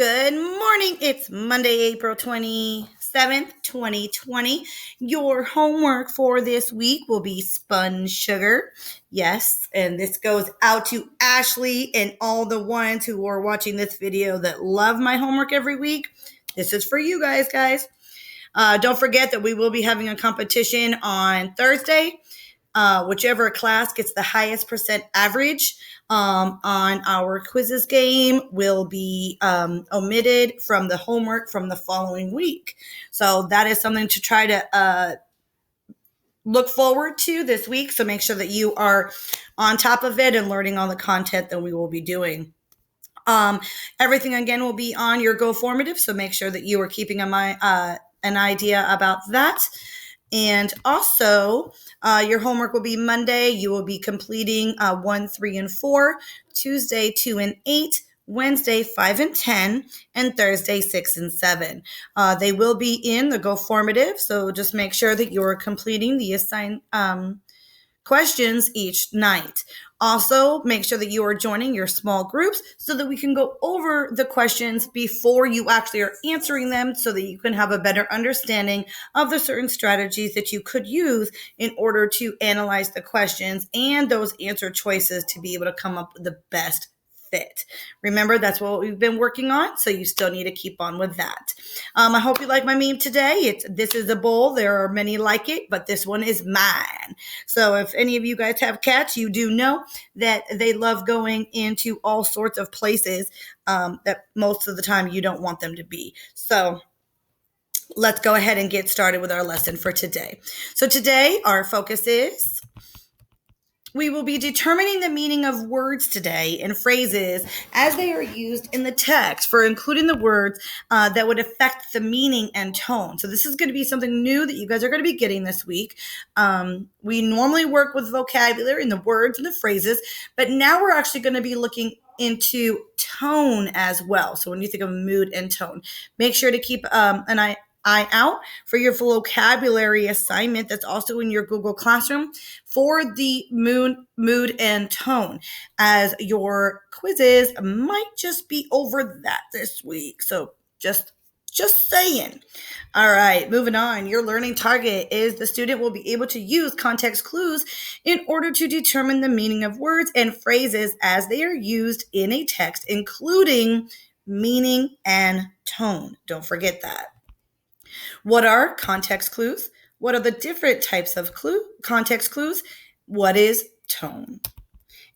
Good morning. It's Monday, April 27th, 2020. Your homework for this week will be spun sugar. Yes, and this goes out to Ashley and all the ones who are watching this video that love my homework every week. This is for you guys. Don't forget that we will be having a competition on Thursday. Whichever class gets the highest percent average on our quizzes game will be omitted from the homework from the following week. So that is something to try to look forward to this week. So make sure that you are on top of it and learning all the content that we will be doing. Everything again will be on your Go Formative, so make sure that you are keeping an idea about that. And also, your homework will be Monday. You will be completing 1, 3, and 4, Tuesday 2 and 8, Wednesday 5 and 10, and Thursday 6 and 7. They will be in the Go Formative, so just make sure that you're completing the assigned questions each night. Also, make sure that you are joining your small groups so that we can go over the questions before you actually are answering them so that you can have a better understanding of the certain strategies that you could use in order to analyze the questions and those answer choices to be able to come up with the best fit. Remember, that's what we've been working on, so you still need to keep on with that. I hope you like my meme today. This is a bowl. There are many like it, but this one is mine. So if any of you guys have cats, you do know that they love going into all sorts of places that most of the time you don't want them to be. So let's go ahead and get started with our lesson for today. So today our focus is we will be determining the meaning of words today and phrases as they are used in the text for including the words that would affect the meaning and tone. So this is going to be something new that you guys are going to be getting this week. We normally work with vocabulary and the words and the phrases, but now we're actually going to be looking into tone as well. So when you think of mood and tone, make sure to keep an eye out for your vocabulary assignment that's also in your Google Classroom for the mood and tone, as your quizzes might just be over that this week. So just saying. All right, moving on. Your learning target is the student will be able to use context clues in order to determine the meaning of words and phrases as they are used in a text, including meaning and tone. Don't forget that. What are context clues? What are the different types of context clues? What is tone?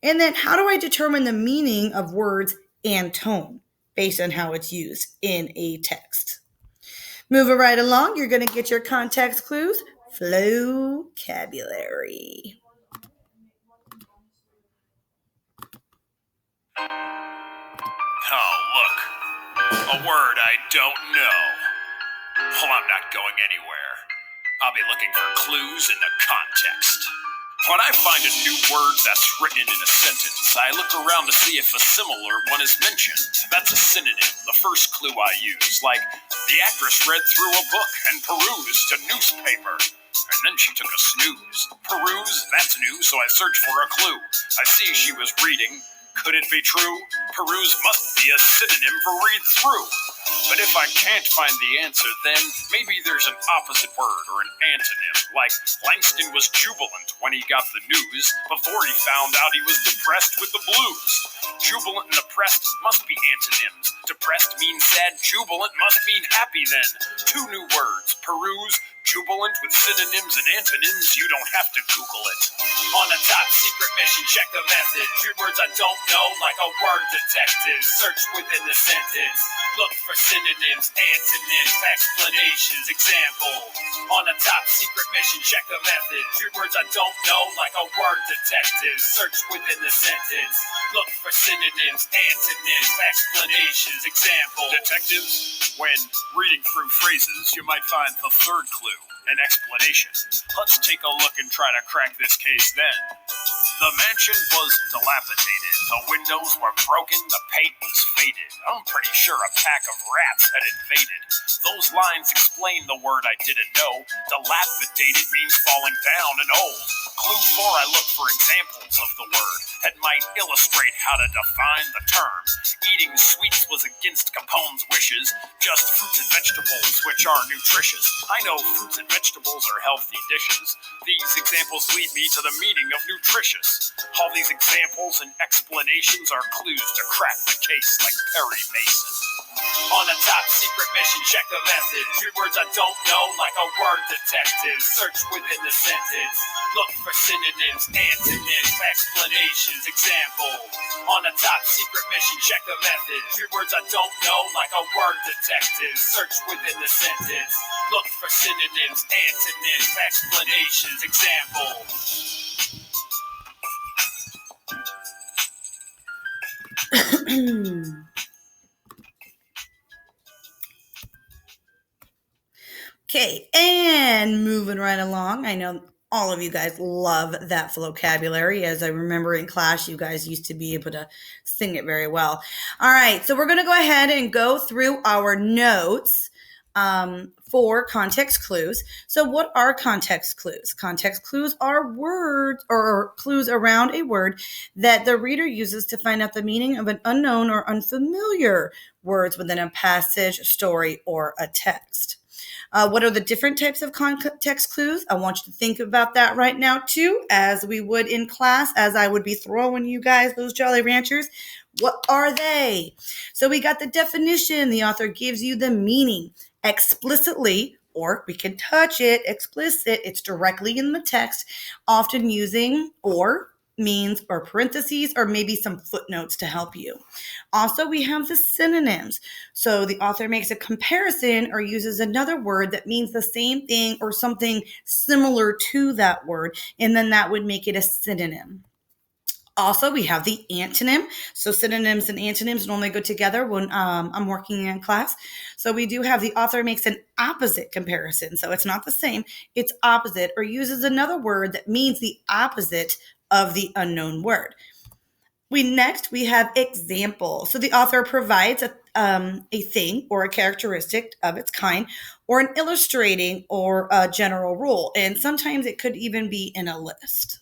And then how do I determine the meaning of words and tone based on how it's used in a text? Moving right along, you're going to get your context clues, vocabulary. Oh, look. A word I don't know. Well, I'm not going anywhere. I'll be looking for clues in the context. When I find a new word that's written in a sentence, I look around to see if a similar one is mentioned. That's a synonym, the first clue I use. Like, the actress read through a book and perused a newspaper. And then she took a snooze. Peruse, that's new, so I search for a clue. I see she was reading. Could it be true? Peruse must be a synonym for read through. But if I can't find the answer, then maybe there's an opposite word or an antonym. Like, Langston was jubilant when he got the news before he found out he was depressed with the blues. Jubilant and depressed must be antonyms. Depressed means sad, jubilant must mean happy then. Two new words, peruse, jubilant with synonyms and antonyms, you don't have to Google it. On a top secret mission, check the method. 3 words I don't know, like a word detective. Search within the sentence. Look for synonyms, antonyms, explanations, examples. On a top secret mission, check the method. 3 words I don't know, like a word detective. Search within the sentence. Look for synonyms, antonyms, explanations, examples. Detectives, when reading through phrases, you might find the third clue, an explanation. Let's take a look and try to crack this case then. The mansion was dilapidated. The windows were broken, the paint was faded. I'm pretty sure a pack of rats had invaded. Those lines explain the word I didn't know. Dilapidated means falling down and old. Clue 4, I look for examples of the word that might illustrate how to define the term. Eating sweets was against Capone's dishes, just fruits and vegetables, which are nutritious. I know fruits and vegetables are healthy dishes. These examples lead me to the meaning of nutritious. All these examples and explanations are clues to crack the case like Perry Mason. On a top secret mission, check the method. 3 words I don't know, like a word detective. Search within the sentence. Look for synonyms, antonyms, explanations, example. On a top secret mission, check the method. 3 words I don't know, like a word detective. Search within the sentence. Look for synonyms, antonyms, explanations, example. Okay, and moving right along. I know all of you guys love that vocabulary. As I remember in class, you guys used to be able to sing it very well. All right, so we're going to go ahead and go through our notes for context clues. So what are context clues? Context clues are words or clues around a word that the reader uses to find out the meaning of an unknown or unfamiliar words within a passage, story, or a text. What are the different types of context clues? I want you to think about that right now too, as we would in class, as I would be throwing you guys those Jolly Ranchers. What are they? So we got the definition. The author gives you the meaning explicitly, or we can touch it, explicit. It's directly in the text, often using or means or parentheses or maybe some footnotes to help you. Also, we have the synonyms. So the author makes a comparison or uses another word that means the same thing or something similar to that word, and then that would make it a synonym. Also, we have the antonym. So synonyms and antonyms normally go together when I'm working in class. So we do have the author makes an opposite comparison. So it's not the same, it's opposite, or uses another word that means the opposite of the unknown word. We have example. So the author provides a thing or a characteristic of its kind, or an illustrating or a general rule. And sometimes it could even be in a list.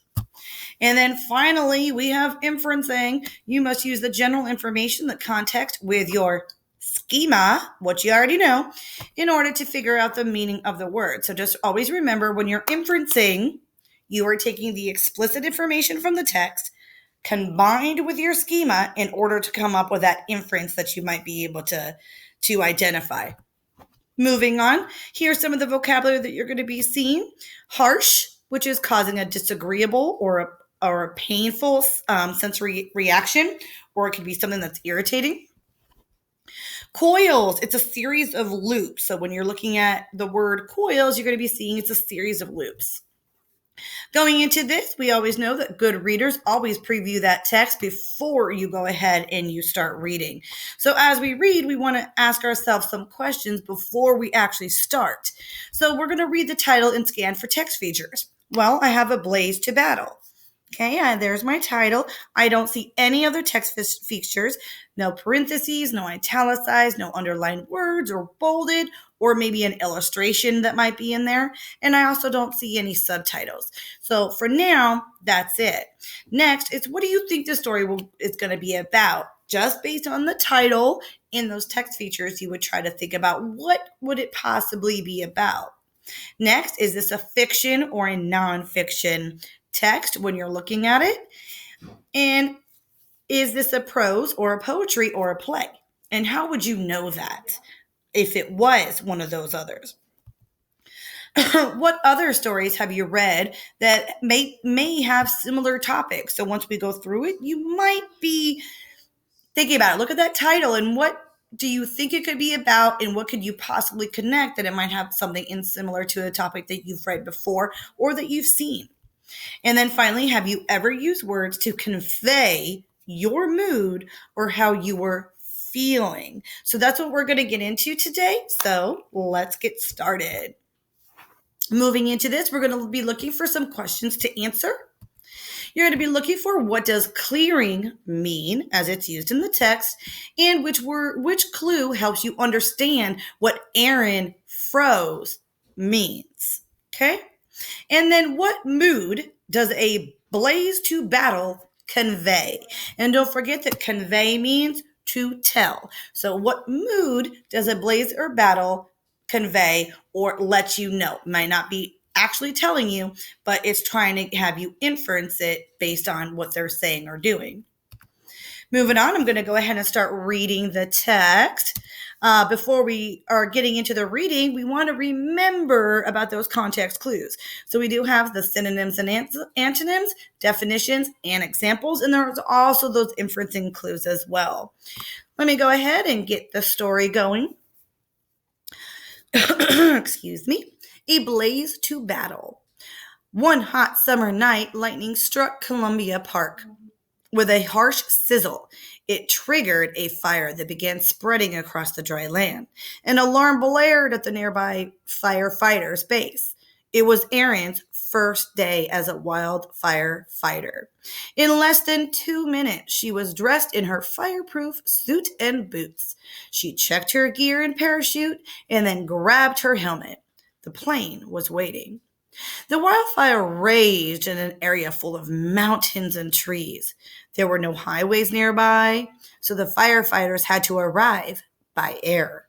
And then finally, we have inferencing. You must use the general information, the context with your schema, what you already know, in order to figure out the meaning of the word. So just always remember, when you're inferencing, you are taking the explicit information from the text combined with your schema in order to come up with that inference that you might be able to identify. Moving on, here's some of the vocabulary that you're going to be seeing. Harsh, which is causing a disagreeable or a painful sensory reaction, or it could be something that's irritating. Coils, it's a series of loops. So when you're looking at the word coils, you're going to be seeing it's a series of loops. Going into this, we always know that good readers always preview that text before you go ahead and you start reading. So as we read, we want to ask ourselves some questions before we actually start. So we're going to read the title and scan for text features. Well, I have a blaze to battle. Okay, there's my title. I don't see any other text features, no parentheses, no italicized, no underlined words or bolded, or maybe an illustration that might be in there. And I also don't see any subtitles. So for now, that's it. Next, it's what do you think the story is going to be about? Just based on the title and those text features, you would try to think about what would it possibly be about. Next, is this a fiction or a nonfiction text when you're looking at it? And is this a prose or a poetry or a play? And how would you know that if it was one of those others? What other stories have you read that may have similar topics? So once we go through it, you might be thinking about it. Look at that title and what do you think it could be about, and what could you possibly connect that it might have something in similar to a topic that you've read before or that you've seen? And then finally, have you ever used words to convey your mood or how you were feeling? So that's what we're going to get into today. So let's get started. Moving into this, we're going to be looking for some questions to answer. You're going to be looking for what does clearing mean as it's used in the text, and which clue helps you understand what Aaron froze means. Okay? And then what mood does a blaze to battle convey? And don't forget that convey means to tell. So, what mood does a blaze or battle convey or let you know? It might not be actually telling you, but it's trying to have you inference it based on what they're saying or doing. Moving on, I'm going to go ahead and start reading the text. Before we are getting into the reading, we want to remember about those context clues. So we do have the synonyms and antonyms, definitions, and examples, and there's also those inferencing clues as well. Let me go ahead and get the story going. Excuse me. A blaze to battle. One hot summer night, lightning struck Columbia Park. With a harsh sizzle, it triggered a fire that began spreading across the dry land. An alarm blared at the nearby firefighter's base. It was Erin's first day as a wildfire fighter. In less than 2 minutes, she was dressed in her fireproof suit and boots. She checked her gear and parachute and then grabbed her helmet. The plane was waiting. The wildfire raged in an area full of mountains and trees. There were no highways nearby, so the firefighters had to arrive by air.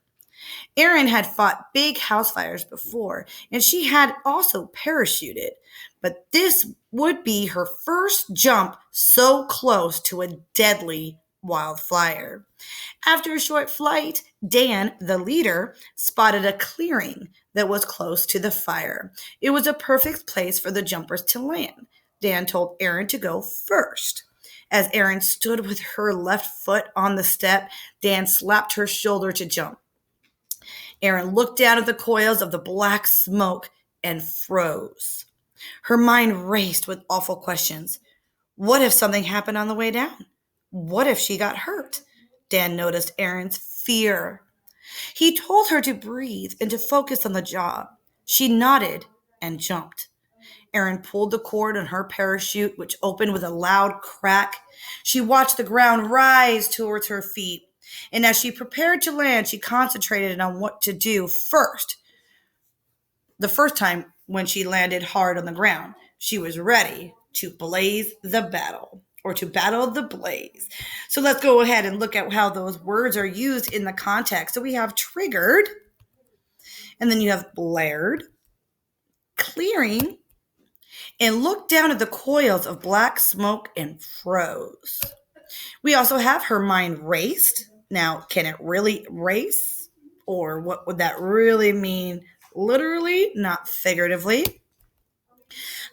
Erin had fought big house fires before, and she had also parachuted, but this would be her first jump so close to a deadly wildfire. After a short flight, Dan, the leader, spotted a clearing that was close to the fire. It was a perfect place for the jumpers to land. Dan told Erin to go first. As Erin stood with her left foot on the step, Dan slapped her shoulder to jump. Erin looked down at the coils of the black smoke and froze. Her mind raced with awful questions. What if something happened on the way down? What if she got hurt? Dan noticed Erin's fear. He told her to breathe and to focus on the job. She nodded and jumped. Erin pulled the cord on her parachute, which opened with a loud crack. She watched the ground rise towards her feet. And as she prepared to land, she concentrated on what to do first. The first time when she landed hard on the ground, she was ready to blaze the battle or to battle the blaze. So let's go ahead and look at how those words are used in the context. So we have triggered, and then you have blared, clearing, and looked down at the coils of black smoke and froze. We also have her mind raced. Now, can it really race? Or what would that really mean? Literally, not figuratively.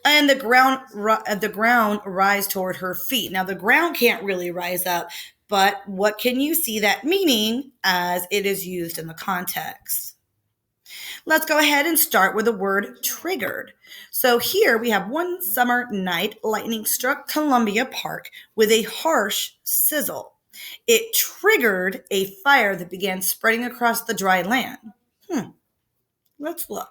And the ground rise toward her feet. Now, the ground can't really rise up, but what can you see that meaning as it is used in the context? Let's go ahead and start with the word triggered. So here we have one summer night, lightning struck Columbia Park with a harsh sizzle. It triggered a fire that began spreading across the dry land. Let's look.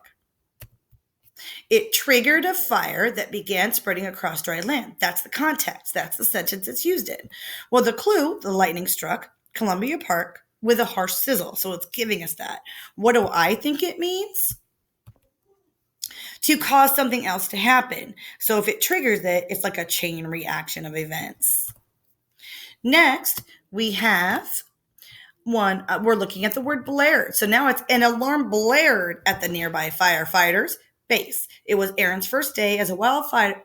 It triggered a fire that began spreading across dry land. That's the context. That's the sentence it's used in. Well, the clue, the lightning struck Columbia Park with a harsh sizzle. So it's giving us that. What do I think it means? To cause something else to happen. So if it triggers it, it's like a chain reaction of events. Next, we have one, we're looking at the word blared. So now it's an alarm blared at the nearby firefighter's base. It was Erin's first day as a wildfire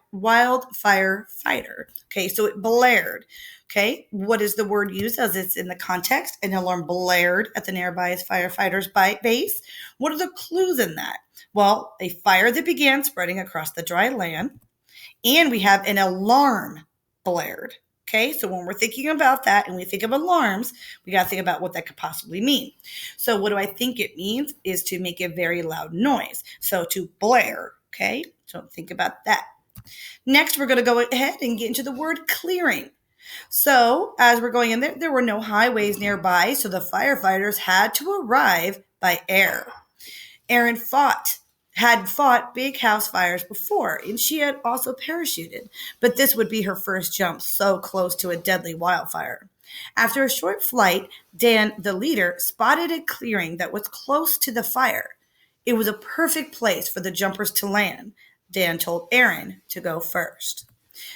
fighter. Okay, so it blared. Okay, what is the word used as it's in the context? An alarm blared at the nearby firefighter's base. What are the clues in that? Well, a fire that began spreading across the dry land, and we have an alarm blared. Okay, so when we're thinking about that and we think of alarms, we got to think about what that could possibly mean. So what do I think it means is to make a very loud noise. So to blare, okay? So think about that. Next, we're going to go ahead and get into the word clearing. So as we're going in there were no highways nearby, so the firefighters had to arrive by air. Erin had fought big house fires before, and she had also parachuted, but this would be her first jump so close to a deadly wildfire. After a short flight, Dan, the leader, spotted a clearing that was close to the fire. It was a perfect place for the jumpers to land. Dan told Erin to go first.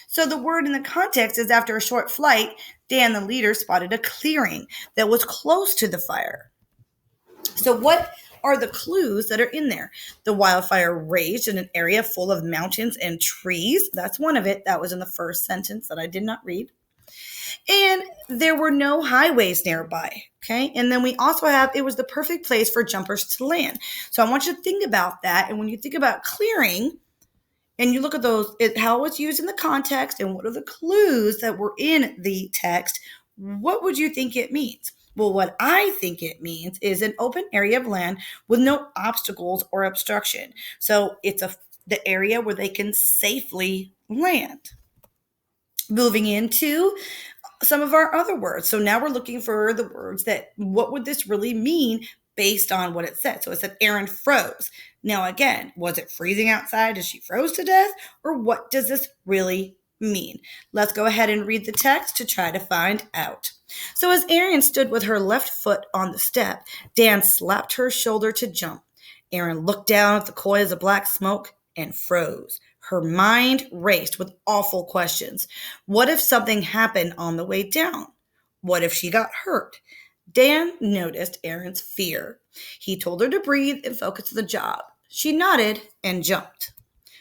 So the word in the context is after a short flight, Dan, the leader, spotted a clearing that was close to the fire. So what are the clues that are in there? The wildfire raged in an area full of mountains and trees. That's one of it. That was in the first sentence that I did not read. And there were no highways nearby. Okay. And then we also have it was the perfect place for jumpers to land. So I want you to think about that. And when you think about clearing, and you look at how it's used in the context and what are the clues that were in the text, what would you think it means? Well, what I think it means is an open area of land with no obstacles or obstruction. So it's the area where they can safely land. Moving into some of our other words. So now we're looking for the words that what would this really mean based on what it said. So it said Aaron froze. Now again, was it freezing outside? Did she froze to death? Or what does this really mean? Let's go ahead and read the text to try to find out. So as Aaron stood with her left foot on the step, Dan slapped her shoulder to jump. Aaron looked down at the coils of black smoke and froze. Her mind raced with awful questions. What if something happened on the way down? What if she got hurt? Dan noticed Erin's fear. He told her to breathe and focus on the job. She nodded and jumped.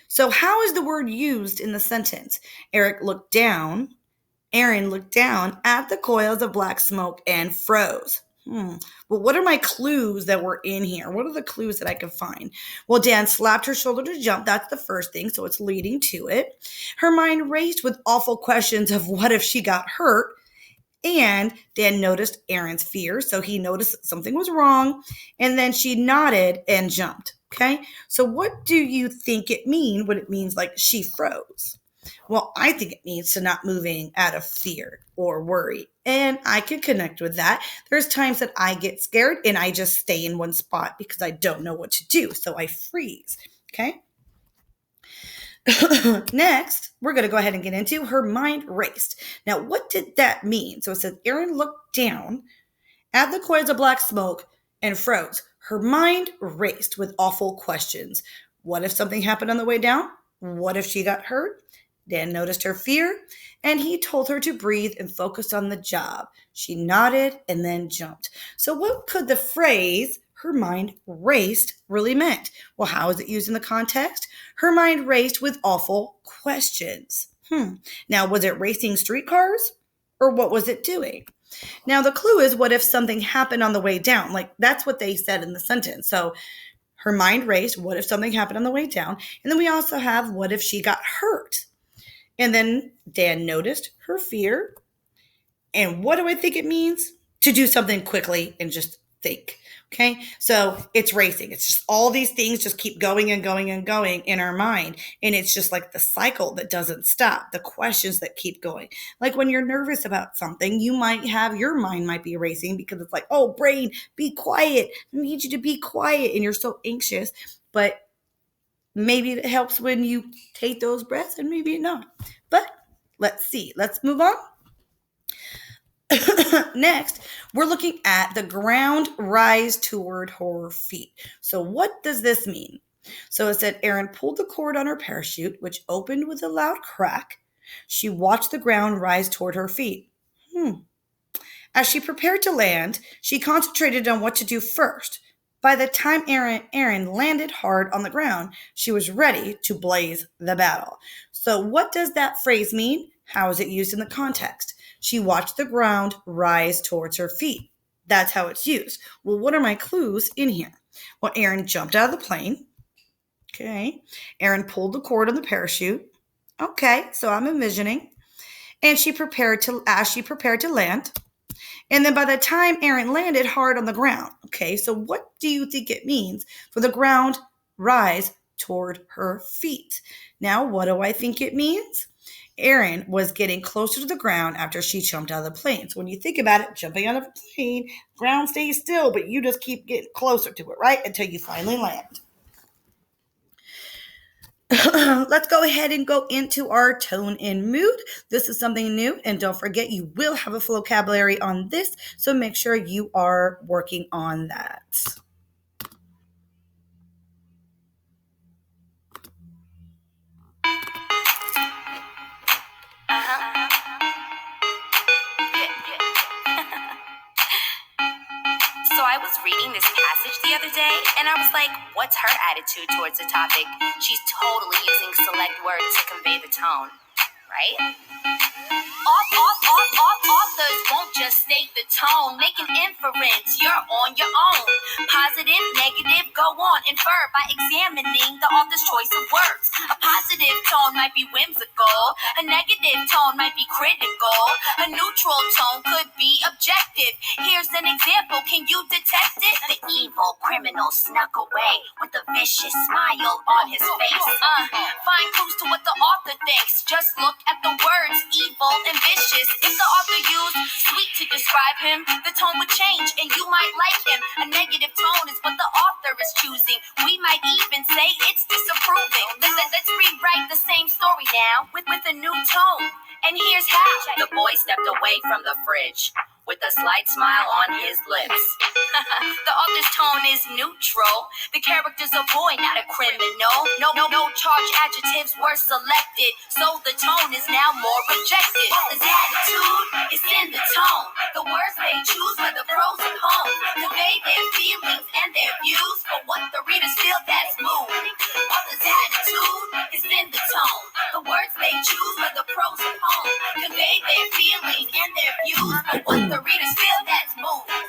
So how is the word used in the sentence? Aaron looked down at the coils of black smoke and froze. Well, what are my clues that were in here? What are the clues that I could find? Well, Dan slapped her shoulder to jump. That's the first thing, so it's leading to it. Her mind raced with awful questions of what if she got hurt? And Dan noticed Aaron's fear, so he noticed that something was wrong. And then she nodded and jumped. Okay, so what do you think it means when it means like she froze? Well, I think it means to not moving out of fear or worry. And I can connect with that. There's times that I get scared and I just stay in one spot because I don't know what to do. So I freeze. Okay. Next, we're going to go ahead and get into her mind raced. Now, what did that mean? So it says Aaron looked down at the coils of black smoke and froze. Her mind raced with awful questions. What if something happened on the way down? What if she got hurt? Dan noticed her fear, and he told her to breathe and focus on the job. She nodded and then jumped. So what could the phrase, her mind raced, really meant? Well, how is it used in the context? Her mind raced with awful questions. Now, was it racing streetcars, or what was it doing? Now, the clue is what if something happened on the way down? Like, that's what they said in the sentence. So her mind raced, what if something happened on the way down? And then we also have, what if she got hurt? And then Dan noticed her fear. And what do I think it means? To do something quickly and just think. Okay. So it's racing. It's just all these things just keep going and going and going in our mind. And it's just like the cycle that doesn't stop, the questions that keep going. Like when you're nervous about something, your mind might be racing because it's like, oh, brain, be quiet. I need you to be quiet. And you're so anxious. But maybe it helps when you take those breaths and maybe not. But let's see. Let's move on. Next, we're looking at the ground rise toward her feet. So what does this mean? So it said Erin pulled the cord on her parachute, which opened with a loud crack. She watched the ground rise toward her feet. As she prepared to land, she concentrated on what to do first. By the time Erin landed hard on the ground, she was ready to blaze the battle. So what does that phrase mean? How is it used in the context? She watched the ground rise towards her feet. That's how it's used. Well, what are my clues in here? Well, Erin jumped out of the plane. Okay. Erin pulled the cord on the parachute. Okay, so I'm envisioning. And as she prepared to land. And then by the time Erin landed hard on the ground. Okay, so what do you think it means for the ground rise toward her feet? Now, what do I think it means? Erin was getting closer to the ground after she jumped out of the plane. So when you think about it, jumping out of a plane, ground stays still, but you just keep getting closer to it, right? Until you finally land. Let's go ahead and go into our tone and mood. This is something new, and don't forget you will have a vocabulary on this, so make sure you are working on that. was reading this passage the other day, and I was like, what's her attitude towards the topic? She's totally using select words to convey the tone, right? Authors won't just state the tone, make an inference, you're on your own. Positive, negative, go on, infer by examining the author's choice of words. A positive tone might be whimsical, a negative tone might be critical, a neutral tone could be objective. Here's an example, can you detect it? The evil criminal snuck away with a vicious smile on his face. Find clues to what the author thinks, just look at the words evil and vicious. If the author used sweet to describe him, the tone would change and you might like him. A negative tone is what the author is choosing. We might even say it's disapproving. Let's rewrite the same story now with a new tone. And here's how. The boy stepped away from the fridge with a slight smile on his lips. The author's tone is neutral. The character's a boy, not a criminal. No charge adjectives were selected, so the tone is now more objective. Author's attitude is in the tone. The words they choose for the pros and cons convey their feelings and their views for what the readers feel that's moving. Author's attitude is in the tone. The words they choose for the pros and cons convey their feelings and their views for what the readers feel that's moving.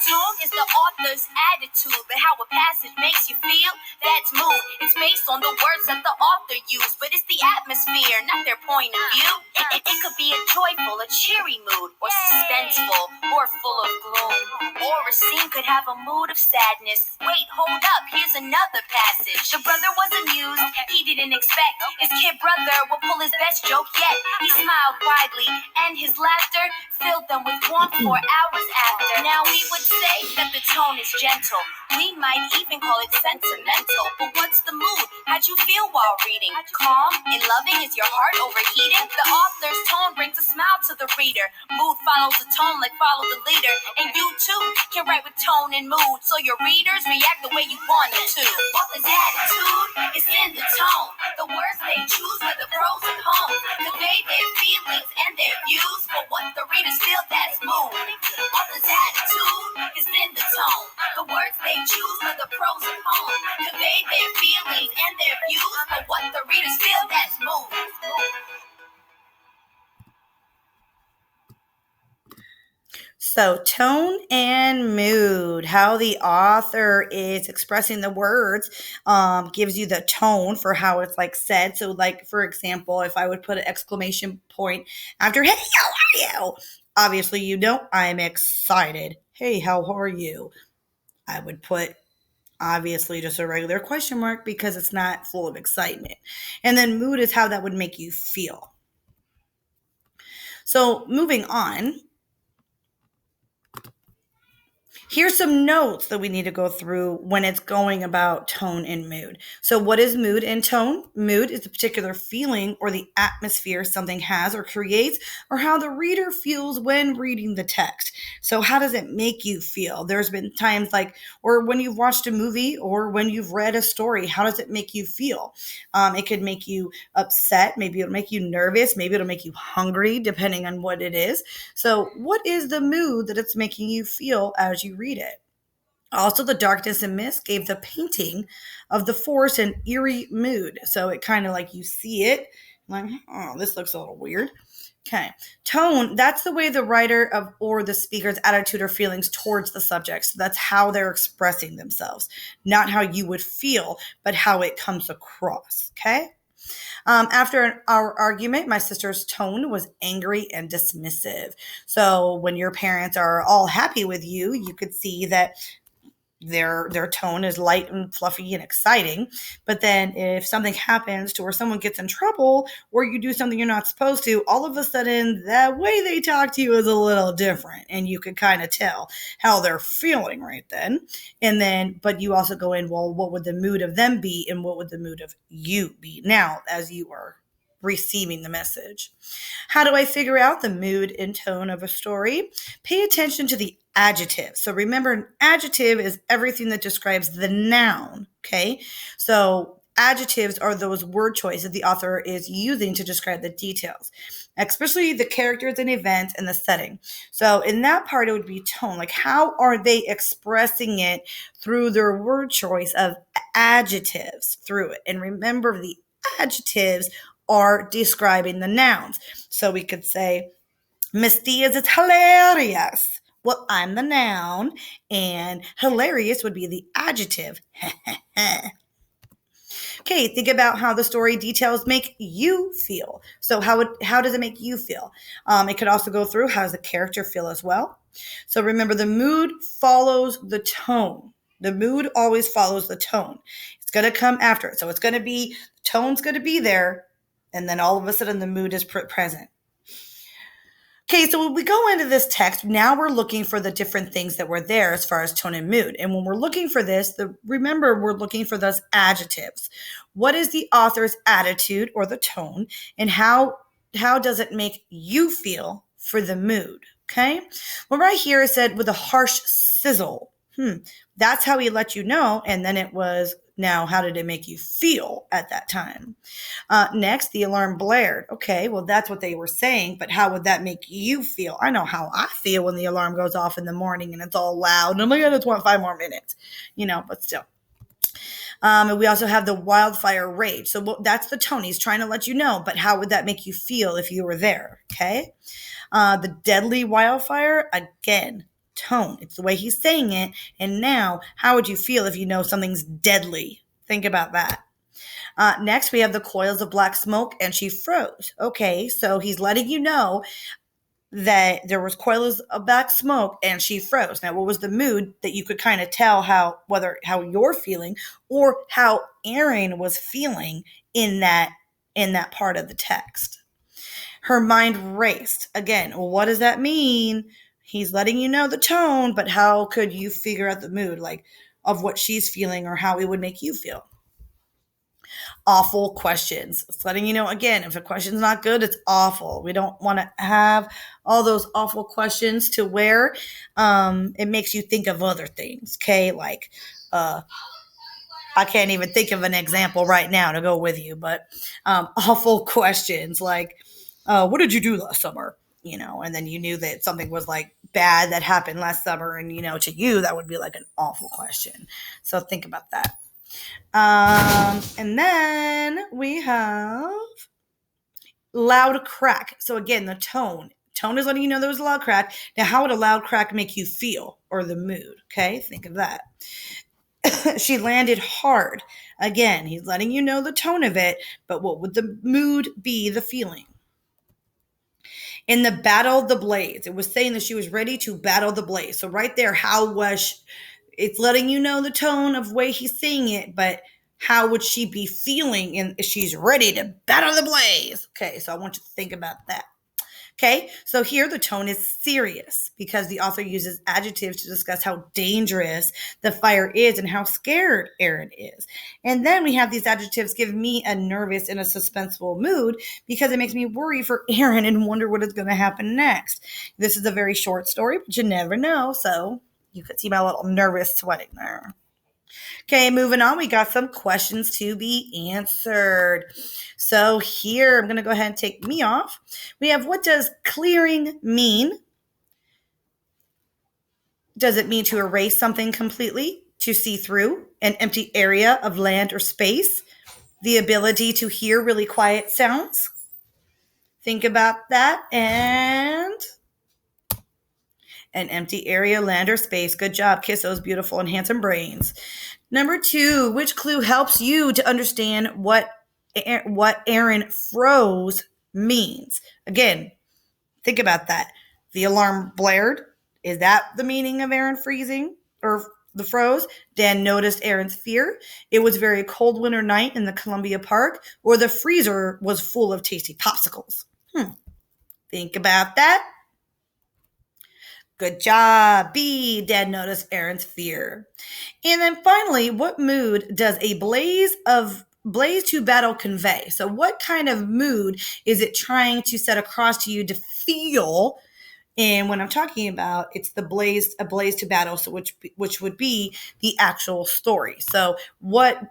Tone is the author's attitude, but how a passage makes you feel, that's mood. It's based on the words that the author used, but it's the atmosphere, not their point of view. It could be a joyful, a cheery mood, or suspenseful, or full of gloom. Or a scene could have a mood of sadness. Wait, hold up, here's another passage. The brother was amused, he didn't expect his kid brother would pull his best joke yet. He smiled widely, and his laughter filled them with warmth for hours after. Now we would say that the tone is gentle. We might even call it sentimental. But what's the mood? How'd you feel while reading? Calm and loving? Is your heart overheating? The author's tone brings a smile to the reader. Mood follows the tone like follow the leader. And you too can write with tone and mood, so your readers react the way you want them to. Author's attitude is in the tone. The words they choose for the pros and cons convey their feelings and their views for what the readers feel that's moving. Author's attitude is in the tone. The words they choose for the pros and cons convey their feelings and their views for what the readers feel that's moving. So, tone and mood, how the author is expressing the words, gives you the tone for how it's like said. So, like, for example, if I would put an exclamation point after, hey, how are you? Obviously, you know, I'm excited. Hey, how are you? I would put obviously just a regular question mark because it's not full of excitement. And then mood is how that would make you feel. So, moving on. Here's some notes that we need to go through when it's going about tone and mood. So, what is mood and tone? Mood is a particular feeling or the atmosphere something has or creates, or how the reader feels when reading the text. So, how does it make you feel? There's been times like, or when you've watched a movie or when you've read a story, how does it make you feel? It could make you upset. Maybe it'll make you nervous. Maybe it'll make you hungry, depending on what it is. So, what is the mood that it's making you feel as you read it? Also, the darkness and mist gave the painting of the forest an eerie mood. So it kind of like you see it, like, oh, this looks a little weird. Okay. Tone, that's the way the writer of or the speaker's attitude or feelings towards the subject. So that's how they're expressing themselves. Not how you would feel, but how it comes across. Okay. After our argument, my sister's tone was angry and dismissive. So when your parents are all happy with you, you could see that their tone is light and fluffy and exciting. But then if something happens to where someone gets in trouble or you do something you're not supposed to, all of a sudden the way they talk to you is a little different, and you could kind of tell how they're feeling right then. And then, but you also go in, well, what would the mood of them be and what would the mood of you be now as you are receiving the message? How do I figure out the mood and tone of a story? Pay attention to the adjective. So remember, an adjective is everything that describes the noun. Okay. So adjectives are those word choices the author is using to describe the details. especially the characters and events and the setting. So in that part, it would be tone. Like, how are they expressing it through their word choice of adjectives through it? And remember, the adjectives are describing the nouns. So we could say, Miss Diaz is hilarious. Well, I'm the noun, and hilarious would be the adjective. Okay, think about how the story details make you feel. So how does it make you feel? It could also go through, how does the character feel as well? So remember, the mood follows the tone. The mood always follows the tone. It's going to come after it. So it's going to be, tone's going to be there, and then all of a sudden the mood is present. Okay, so when we go into this text, now we're looking for the different things that were there as far as tone and mood. And when we're looking for this, remember, we're looking for those adjectives. What is the author's attitude or the tone, and how does it make you feel for the mood? Okay, well, right here it said with a harsh sizzle. That's how he let you know. And then it was, now how did it make you feel at that time? Next, the alarm blared. Okay, well, that's what they were saying, but how would that make you feel? I know how I feel when the alarm goes off in the morning and it's all loud. And I'm like, I just want 5 more minutes, but still. And we also have the wildfire rage. So that's the tone. He's trying to let you know, but how would that make you feel if you were there? Okay. The deadly wildfire, again, tone. It's the way he's saying it. And now, how would you feel if you know something's deadly? Think about that. Next, we have the coils of black smoke, and she froze. Okay, so he's letting you know that there was coils of black smoke, and she froze. Now, what was the mood that you could kind of tell how you're feeling, or how Aaron was feeling in that part of the text? Her mind raced. Again, what does that mean? He's letting you know the tone, but how could you figure out the mood, like, of what she's feeling or how it would make you feel? Awful questions. It's letting you know, again, if a question's not good, it's awful. We don't want to have all those awful questions to where it makes you think of other things. Okay, like I can't even think of an example right now to go with you, but awful questions like, what did you do last summer? And then you knew that something was like bad that happened last summer, and to you that would be like an awful question. So think about that. And then we have loud crack. So again, the tone is letting you know there was a loud crack. Now, how would a loud crack make you feel, or the mood? Okay, think of that. She landed hard. Again, he's letting you know the tone of it, but what would the mood be, the feeling? In the battle, the blaze. It was saying that she was ready to battle the blaze. So right there, how was she? It's letting you know the tone of way he's saying it, but how would she be feeling if she's ready to battle the blaze? Okay, so I want you to think about that. Okay, so here the tone is serious because the author uses adjectives to discuss how dangerous the fire is and how scared Aaron is. And then we have these adjectives give me a nervous and a suspenseful mood because it makes me worry for Aaron and wonder what is going to happen next. This is a very short story, but you never know. So you could see my little nervous sweating there. Okay, moving on, we got some questions to be answered. So here, I'm going to go ahead and take me off. We have, what does clearing mean? Does it mean to erase something completely, to see through an empty area of land or space, the ability to hear really quiet sounds? Think about that. And an empty area, land, or space. Good job. Kiss those beautiful and handsome brains. Number 2, which clue helps you to understand what Aaron froze means? Again, think about that. The alarm blared. Is that the meaning of Aaron freezing or the froze? Dan noticed Aaron's fear. It was a very cold winter night in the Columbia Park, or the freezer was full of tasty popsicles. Think about that. Good job. B, Dad noticed Aaron's fear. And then finally, what mood does a blaze to battle convey? So what kind of mood is it trying to set across to you to feel? And when I'm talking about, it's a blaze to battle, so which would be the actual story. So what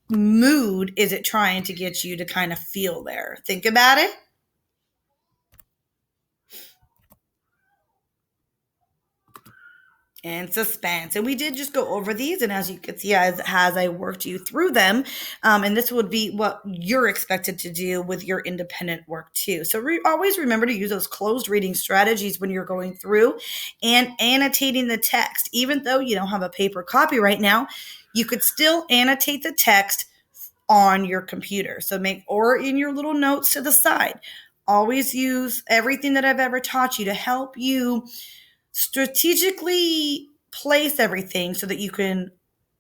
mood is it trying to get you to kind of feel there? Think about it. and suspense. And we did just go over these. And as you can see, as I worked you through them, and this would be what you're expected to do with your independent work too. So always remember to use those closed reading strategies when you're going through and annotating the text. Even though you don't have a paper copy right now, you could still annotate the text on your computer. So or in your little notes to the side. Always use everything that I've ever taught you to help you strategically place everything so that you can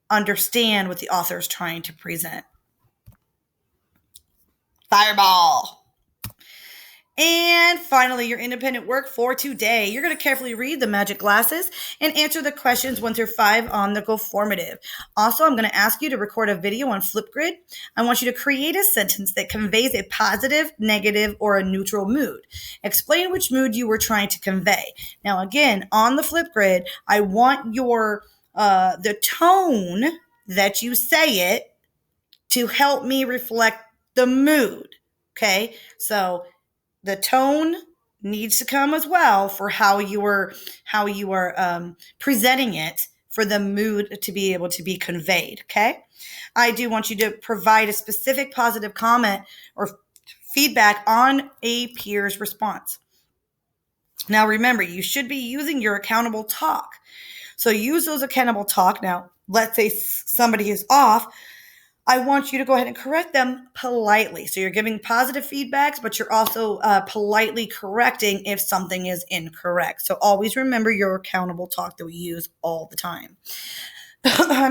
understand what the author is trying to present. Fireball. And finally, your independent work for today. You're going to carefully read the magic glasses and answer the questions 1 through 5 on the Go Formative. Also, I'm going to ask you to record a video on Flipgrid. I want you to create a sentence that conveys a positive, negative, or a neutral mood. Explain which mood you were trying to convey. Now, again, on the Flipgrid, I want the tone that you say it to help me reflect the mood. Okay, so the tone needs to come as well for how you are presenting it for the mood to be able to be conveyed. Okay, I do want you to provide a specific positive comment or feedback on a peer's response. Now remember, you should be using your accountable talk. So use those accountable talk. Now let's say somebody is off. I want you to go ahead and correct them politely. So you're giving positive feedbacks, but you're also politely correcting if something is incorrect. So always remember your accountable talk that we use all the time.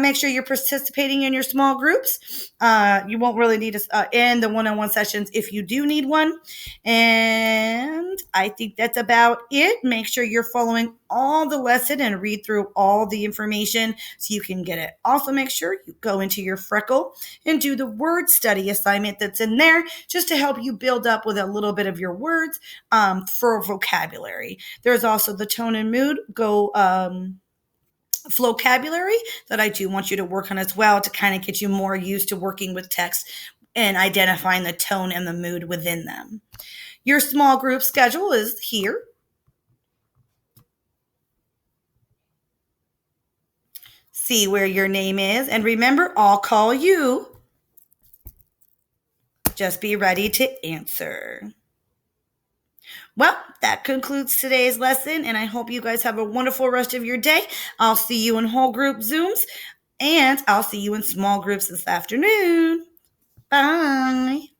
Make sure you're participating in your small groups. You won't really need to end the one-on-one sessions if you do need one. And I think that's about it. Make sure you're following all the lesson and read through all the information so you can get it. Also, make sure you go into your Freckle and do the word study assignment that's in there just to help you build up with a little bit of your words for vocabulary. There's also the tone and mood vocabulary that I do want you to work on as well to kind of get you more used to working with text and identifying the tone and the mood within them. Your small group schedule is here. See where your name is, and remember, I'll call you. Just be ready to answer. Well, that concludes today's lesson, and I hope you guys have a wonderful rest of your day. I'll see you in whole group Zooms, and I'll see you in small groups this afternoon. Bye.